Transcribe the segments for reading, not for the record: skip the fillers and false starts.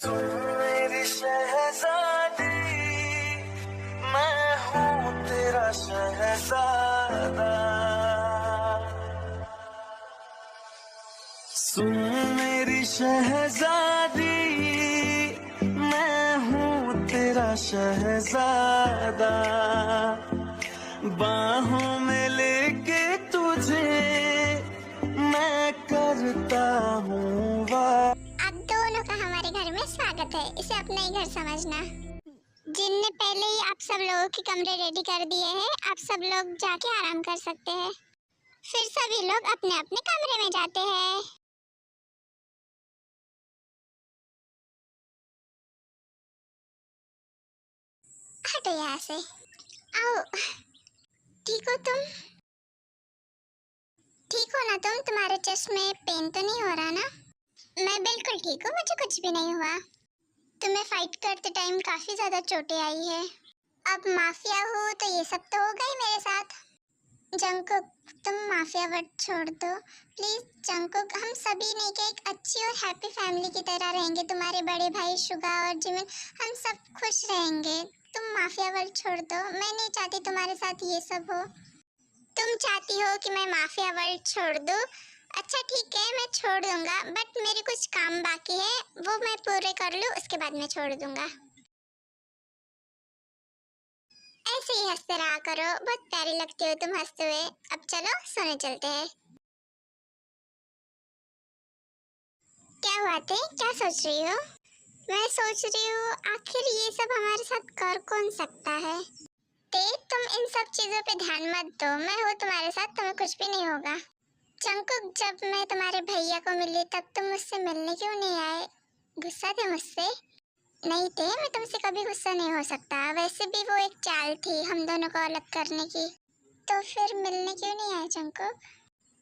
तुम मेरी शहजादी, मैं हूँ तेरा शहजादा। सुन मेरी शहजादी, मैं हूँ तेरा शहजादा। बाहों में लेके तुझे मैं करता हूँ वादा। आप दोनों का हमारे घर में स्वागत है। इसे अपना ही घर समझना। जिनने पहले ही आप सब लोगों के कमरे रेडी कर दिए हैं, आप सब लोग जाके आराम कर सकते हैं। फिर सभी लोग अपने अपने कमरे में जाते हैं। हटो यहाँ से। आओ। ठीक हो तुम? ठीक हो ना तुम? तुम्हारे चेस्ट में पेन तो नहीं हो रहा ना? मैं बिल्कुल ठीक हूँ, मुझे कुछ भी नहीं हुआ। तुम्हें फाइट करते टाइम काफी ज्यादा चोटें आई है। अब माफिया हो तो ये सब तो होगा ही मेरे साथ। जंकुक, तुम माफिया वर्ड छोड़ दो प्लीज। जंकुक, हम सभी ने एक अच्छी और हैप्पी फैमिली की तरह रहेंगे। तुम्हारे बड़े भाई शुगा और जिमिन, हम सब खुश रहेंगे। तुम माफिया वर्ड छोड़ दो। मैं नहीं चाहती तुम्हारे साथ ये सब हो। तुम चाहती हो कि मैं माफिया वर्ड छोड़ दूं? अच्छा ठीक है, मैं छोड़ दूंगा, बट मेरे कुछ काम बाकी है, वो मैं पूरे कर लूं, उसके बाद मैं छोड़ दूंगा। ऐसे ही हंसते रहा करो, बहुत प्यारी लगती हो तुम हंसते हुए। अब चलो सोने चलते हैं। क्या बात है, क्या सोच रही हो? मैं सोच रही हूँ आखिर ये सब हमारे साथ कर कौन सकता है। ते तुम इन सब चीजों पे ध्यान मत दो, मैं हूँ तुम्हारे साथ, तुम्हें कुछ भी नहीं होगा। जंकुक, जब मैं तुम्हारे भैया को मिली तब तुम मुझसे मिलने क्यों नहीं आए? गुस्सा थे मुझसे? नहीं थे, मैं तुमसे कभी गुस्सा नहीं हो सकता। वैसे भी वो एक चाल थी हम दोनों को अलग करने की। तो फिर मिलने क्यों नहीं आए जंकुक?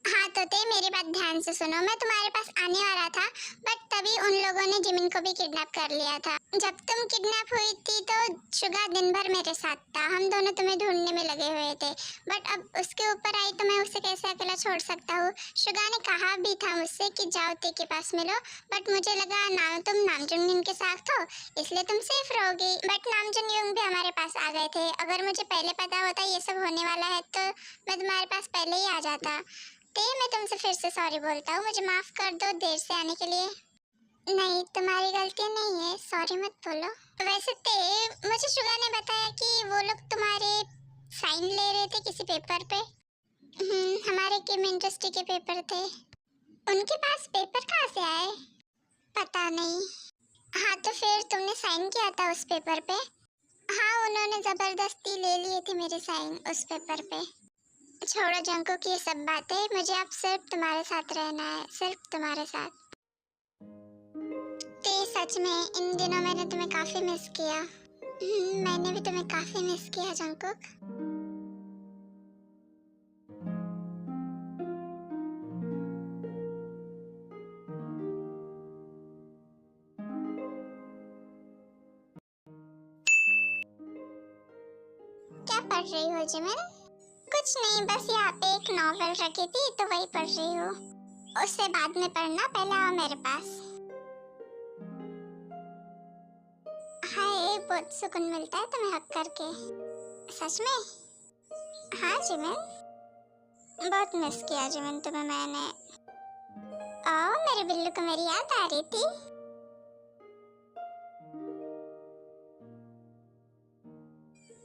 हाँ तो ते, मेरी बात ध्यान से सुनो। मैं तुम्हारे पास आने वाला था, बट तभी उन लोगों ने जिमिन को भी किडनैप कर लिया था। जब तुम किडनैप हुई थी तो शुगा दिन भर मेरे साथ था, हम दोनों तुम्हें ढूंढने में लगे हुए थे। बट अब उसके ऊपर आई तो मैं उसे कैसे अकेला छोड़ सकता हूँ? शुगा ने कहा भी था मुझसे कि जाओ ते के पास मिलो, बट मुझे लगा ना तुम नामजुन के साथ हो, इसलिए तुम सेफ रहोगी। बट नामजुन भी हमारे पास आ गए थे। अगर मुझे पहले पता होता ये सब होने वाला है तो मैं तुम्हारे पास पहले ही आ जाता। ते, मैं तुमसे फिर से सॉरी बोलता हूँ, मुझे माफ कर दो देर से आने के लिए। नहीं, तुम्हारी गलती नहीं है, सॉरी मत बोलो। वैसे ते, मुझे शुगा ने बताया कि वो लोग तुम्हारे साइन ले रहे थे किसी पेपर पे। हमारे किम इंडस्ट्री के पेपर थे। उनके पास पेपर कहाँ से आए? पता नहीं। हाँ तो फिर तुमने साइन किया था उस पेपर पे? हाँ, उन्होंने जबरदस्ती ले लिए थे मेरे साइन उस पेपर पे। छोड़ो जंको की ये सब बातें, मुझे अब सिर्फ तुम्हारे साथ रहना है, सिर्फ तुम्हारे साथ। ते सच में इन दिनों मैंने तुम्हें काफी मिस किया। मैंने भी तुम्हें काफी मिस किया जंकुक। क्या पढ़ रही हो जिमिन? कुछ नहीं, बस यहाँ पे एक नॉवेल रखी थी तो वही पढ़ रही हूँ। उससे बाद में पढ़ना, पहले आओ मेरे पास। हाय, बहुत सुकून मिलता है तुम्हें हक करके। सच में? हाँ जिमिन, बहुत मिस किया जिमिन तुम्हें मैंने। मेरे बिल्लू को मेरी याद आ रही थी।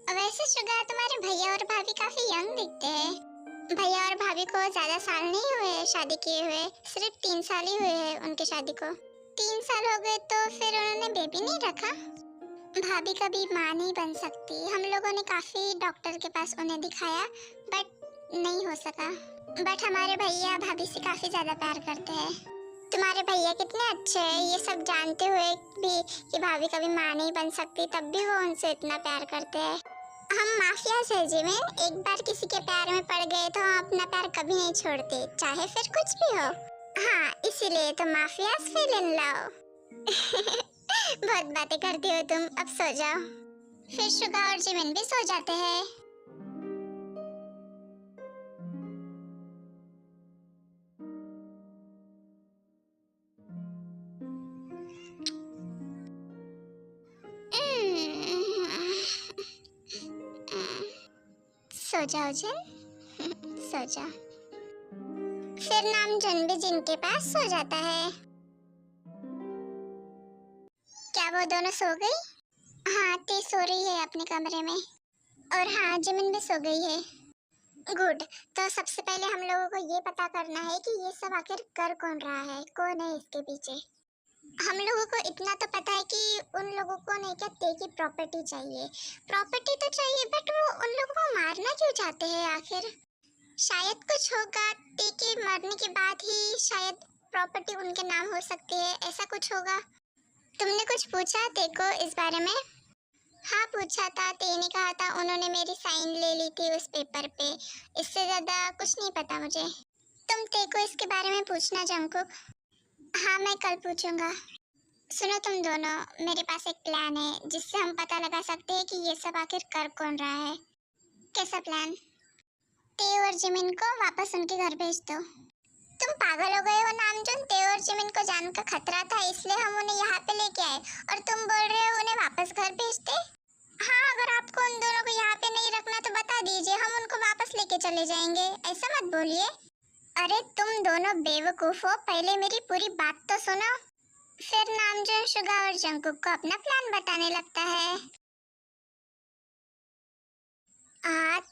वैसे शुगा, तुम्हारे भैया और भाभी काफी यंग दिखते हैं। भैया और भाभी को ज्यादा साल नहीं हुए शादी किए हुए, सिर्फ 3 साल ही हुए हैं उनकी शादी को। 3 साल हो गए तो फिर उन्होंने बेबी नहीं रखा? भाभी कभी माँ नहीं बन सकती। हम लोगों ने काफी डॉक्टर के पास उन्हें दिखाया, बट नहीं हो सका। बट हमारे भैया भाभी से काफी ज्यादा प्यार करते हैं। तुम्हारे भैया कितने अच्छे हैं, ये सब जानते हुए भी कि भाभी कभी माँ नहीं बन सकती, तब भी वो उनसे इतना प्यार करते हैं। हम माफिया है जिमिन, एक बार किसी के प्यार में पड़ गए तो हम अपना प्यार कभी नहीं छोड़ते, चाहे फिर कुछ भी हो। हाँ, इसीलिए तो माफिया फेल इन लव। बहुत बातें करती हो तुम, अब सो जाओ। फिर शुगा और जिमिन भी सो जाते हैं। जाओ जिन, सो जा। फिर नामजन भी जिनके पास सो जाता है। क्या वो दोनों सो गई? हाँ, ते सो रही है अपने कमरे में, और हाँ, जिमिन भी सो गई है। गुड। तो सबसे पहले हम लोगों को ये पता करना है कि ये सब आखिर कर कौन रहा है, कौन है इसके पीछे। हम लोगों को इतना तो पता है कि उन लोगों को नहीं क्या ते की प्रॉपर्टी चाहिए। प्रॉपर्टी तो चाहिए, बट वो उन लोगों को मारना क्यों चाहते हैं आखिर? शायद कुछ होगा, ते के मरने के बाद ही शायद प्रॉपर्टी उनके नाम हो सकती है, ऐसा कुछ होगा। तुमने कुछ पूछा ते को इस बारे में? हाँ, पूछा था। ते ने कहा था उन्होंने मेरी साइन ले ली थी उस पेपर पे। इससे ज्यादा कुछ नहीं पता मुझे। तुम ते को इसके बारे में पूछना जंगकुक। हाँ, मैं कल पूछूंगा। सुनो तुम दोनों, मेरे पास एक प्लान है जिससे हम पता लगा सकते हैं कि ये सब आखिर कर कौन रहा है। कैसा प्लान? ते और जिमिन को वापस उनके घर भेज दो। तुम पागल हो गए हो नामजन? ते और जिमिन को जान का खतरा था, इसलिए हम उन्हें यहाँ पे लेके आए, और तुम बोल रहे हो उन्हें वापस घर भेज दे? हाँ, अगर आपको उन दोनों को यहाँ पे नहीं रखना तो बता दीजिए, हम उनको वापस लेके चले जाएंगे। ऐसा मत बोलिए। अरे तुम दोनों बेवकूफ हो, पहले मेरी पूरी बात तो सुनो। फिर नामजन शुगा और जंगकुक को अपना प्लान बताने लगता है।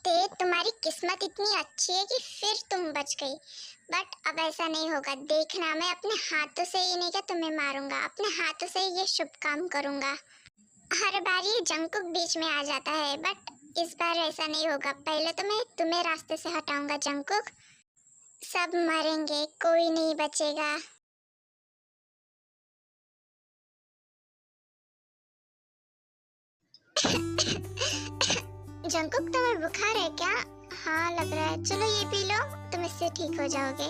ते तुम्हारी किस्मत इतनी अच्छी है कि फिर तुम बच गई, बट अब ऐसा नहीं होगा। देखना, मैं अपने हाथों से ही नहीं क्या तुम्हें मारूंगा, अपने हाथों से ये शुभ काम करूंगा। हर बार ये जंगकुक बीच में आ जाता है, बट इस बार ऐसा नहीं होगा। पहले तो मैं तुम्हें रास्ते से हटाऊंगा जंगकुक। सब मरेंगे, कोई नहीं बचेगा। जंगकुक, तुम्हें बुखार है क्या? हाँ, लग रहा है। चलो ये पी लो, तुम इससे ठीक हो जाओगे।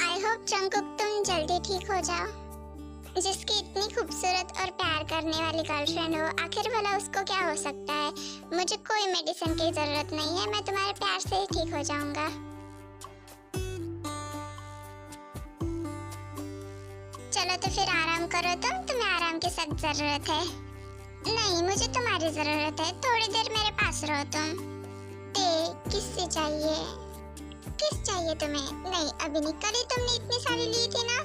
आई होप जंगकुक तुम जल्दी ठीक हो जाओ। जिसकी इतनी खूबसूरत और प्यार करने वाली गर्लफ्रेंड हो, आखिर भला उसको क्या हो सकता है? मुझे कोई मेडिसिन की जरूरत नहीं है, मैं तुम्हारे प्यार से ही ठीक हो जाऊंगा। चलो तो फिर आराम करो, तुम्हें आराम की सख्त जरूरत है। नहीं, मुझे तुम्हारी जरूरत है। थोड़ी देर मेरे पास रहो तुम। ते किससे चाहिए? किस चाहिए तुम्हें? नहीं, अभी नहीं। कल ही तुमने इतनी सारी ली थी ना,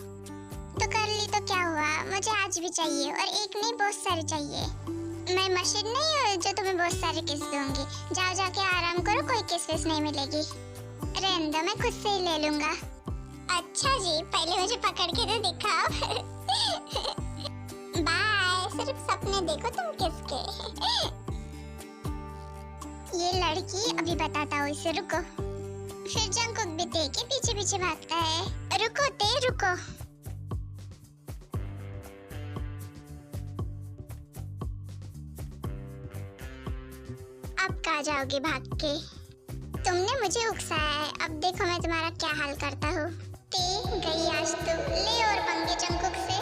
तो कर ली तो क्या हुआ? मुझे आज भी चाहिए, और एक नहीं, बहुत सारी चाहिए। मैं मशीन नहीं हूँ जो तुम्हें बहुत सारी किस दूंगी। जाओ, जाके आराम करो, कोई किस विस नहीं मिलेगी। रहने दो, मैं खुद से ही ले लूंगा। अच्छा जी, पहले मुझे पकड़ के तो दिखाओ। बाय। सिर्फ सपने देखो तुम किसके। ये लड़की अभी बताता हूँ इसे, रुको। फिर जंगकुक भी ते के पीछे पीछे भागता है। रुको ते, रुको। अब कहाँ जाओगे भाग के? तुमने मुझे उकसाया है, अब देखो मैं तुम्हारा क्या हाल करता हूँ। ते गई आज तू, ले और पंगे जंगकुक से।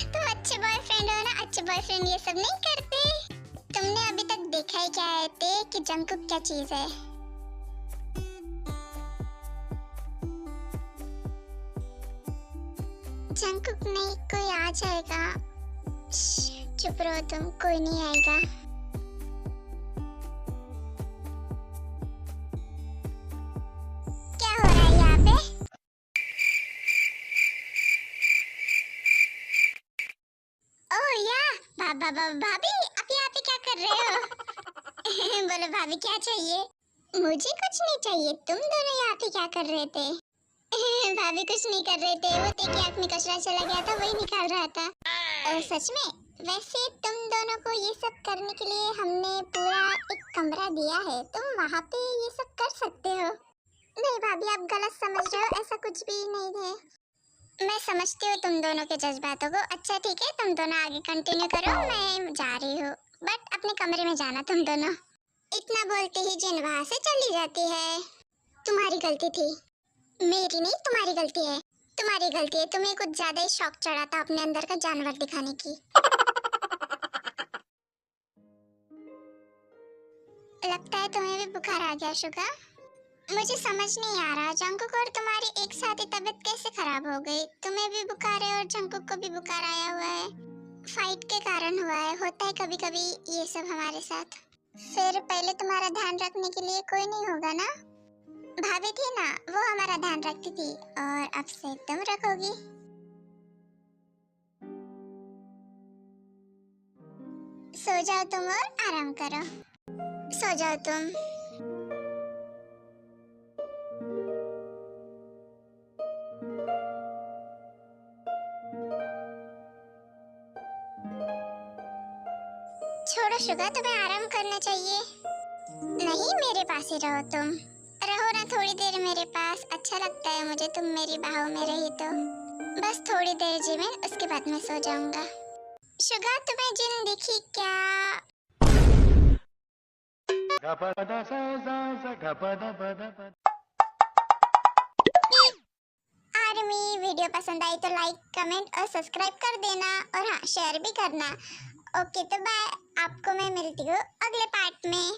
तुम अच्छे बॉयफ्रेंड हो ना, अच्छे बॉयफ्रेंड ये सब नहीं करते। तुमने अभी तक देखा ही क्या है ते कि जंगकुक क्या चीज है? जंगकुक नहीं, कोई आ जाएगा। चुप रहो तुम, कोई नहीं आएगा। क्या हो रहा है यहाँ पे? ओह या, भाभी, आप यहाँ पे क्या कर रहे हो? बोलो भाभी, क्या चाहिए? मुझे कुछ नहीं चाहिए। तुम दोनों यहाँ पे क्या कर रहे थे? भाभी कुछ नहीं कर रहे थे, वो ते की आँख में कचरा चला गया था, वही निकाल रहा था। सच में? वैसे तुम दोनों को ये सब करने के लिए हमने पूरा एक कमरा दिया है, तुम वहाँ पे ये सब कर सकते हो। नहीं भाभी, आप गलत समझ रहे हो, ऐसा कुछ भी नहीं है। मैं समझती हूँ तुम दोनों के जज्बातों को। अच्छा ठीक है, तुम दोनों आगे कंटिन्यू करो, मैं जा रही हूँ, बट अपने कमरे में जाना तुम दोनों। इतना बोलते ही जिन वहाँ से चली जाती है। तुम्हारी गलती थी। मेरी नहीं, तुम्हारी गलती है। तुम्हारी गलती है, तुम्हें कुछ ज्यादा ही शौक चढ़ा था अपने अंदर का जानवर दिखाने की। लगता है तुम्हें भी बुखार आ गया शुगा। मुझे समझ नहीं आ रहा, जंकुक और तुम्हारी एक साथ ही तबीयत कैसे खराब हो गई? तुम्हें भी बुखार है और जंकुक को भी बुखार आया हुआ है। फाइट के कारण हुआ है, होता है कभी कभी ये सब हमारे साथ। फिर पहले तुम्हारा ध्यान रखने के लिए कोई नहीं होगा ना? भाभी थी ना, वो हमारा ध्यान रखती थी, और अब से तुम रखोगी। सो जाओ तुम और आराम करो। सो जाओ तुम। छोड़ो शुगा, तुम्हें आराम करना चाहिए। नहीं, मेरे पास ही रहो तुम। रहो ना थोड़ी देर मेरे पास, अच्छा लगता है मुझे तुम मेरी बाहों में रही तो। बस थोड़ी देर जीवन, उसके बाद मैं सो जाऊंगा। शुगा, तुम्हें जिन दिखी क्या? आर्मी, वीडियो पसंद आई तो लाइक, कमेंट और सब्सक्राइब कर देना, और हाँ, शेयर भी करना। ओके तो बाय, आपको मैं मिलती हूँ अगले पार्ट में।